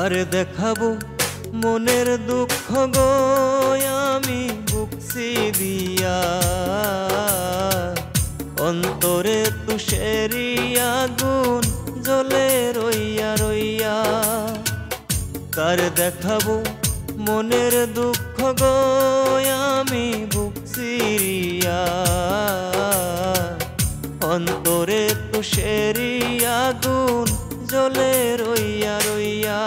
কার দেখাবো মনের দুঃখ গো আমি বুকসি দিয়া, অন্তরে তুষেরি আগুন জ্বলে রইয়া রইয়া। কার দেখাবো মনের দুঃখ গো আমি বুকসিরিয়া, অন্তরে তুষেরি আগুন জ্বলে রইয়া রইয়া।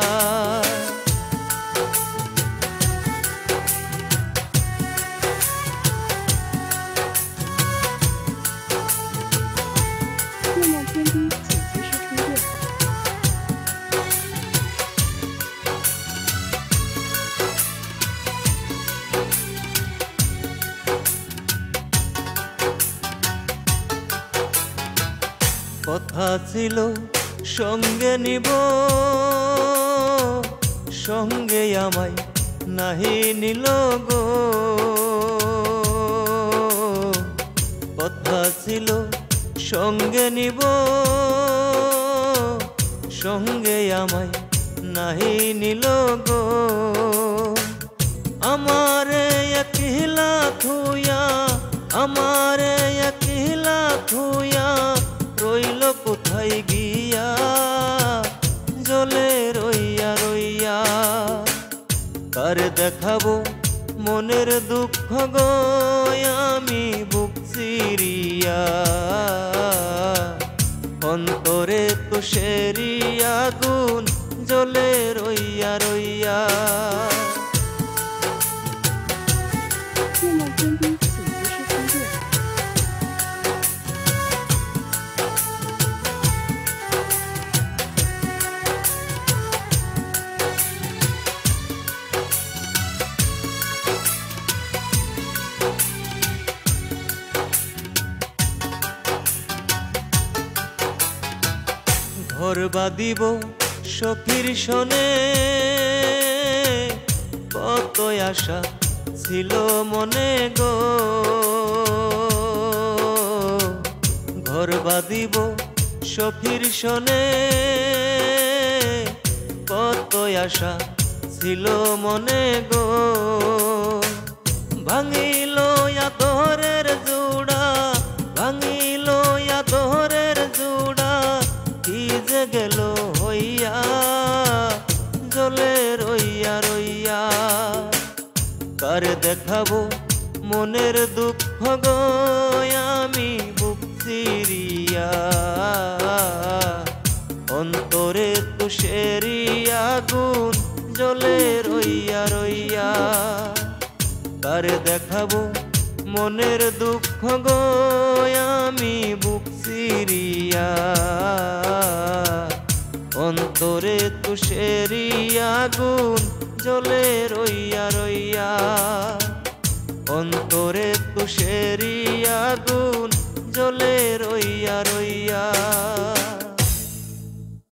কথা ছিল সঙ্গে নিব, সঙ্গে আমায় নাহি নিল গো। কথা ছিল সঙ্গে নিব, সঙ্গে আমায় নাহি নিল গো। আমারে একলা থুয়া, আমারে একলা থুয়া রইল কোথায় গিয়া, জ্বলে রইয়া রইয়া। কার দেখাবো মনের দুঃখ গো আমি বুকসিরিয়া, অন্তরে তুষেরি আগুন জ্বলে রইয়া রইয়া। ঘর বাঁধিব সখীর শোনে, কত আশা ছিল মনে গো। ঘর বাঁধিব সখীর শোনে, কত আশা ছিল মনে গো। ভাঙিল আদরের জোড়া, ভাঙিল আদরের জোড়া, কি যে গেল হইয়া, জ্বলে রইয়া রইয়া। কার দেখাবো মনের দুঃখ গো আমি বুকসিরিয়া, অন্তরে তুষেরি আগুন জ্বলে রইয়া রইয়া। কার দেখাবো মনের দুঃখ গো আমি বুকসিরিয়া, অন্তরে তুষেরি আগুন জ্বলে রইয়া রইয়া। অন্তরে তুষেরি আগুন জ্বলে রইয়া রইয়া।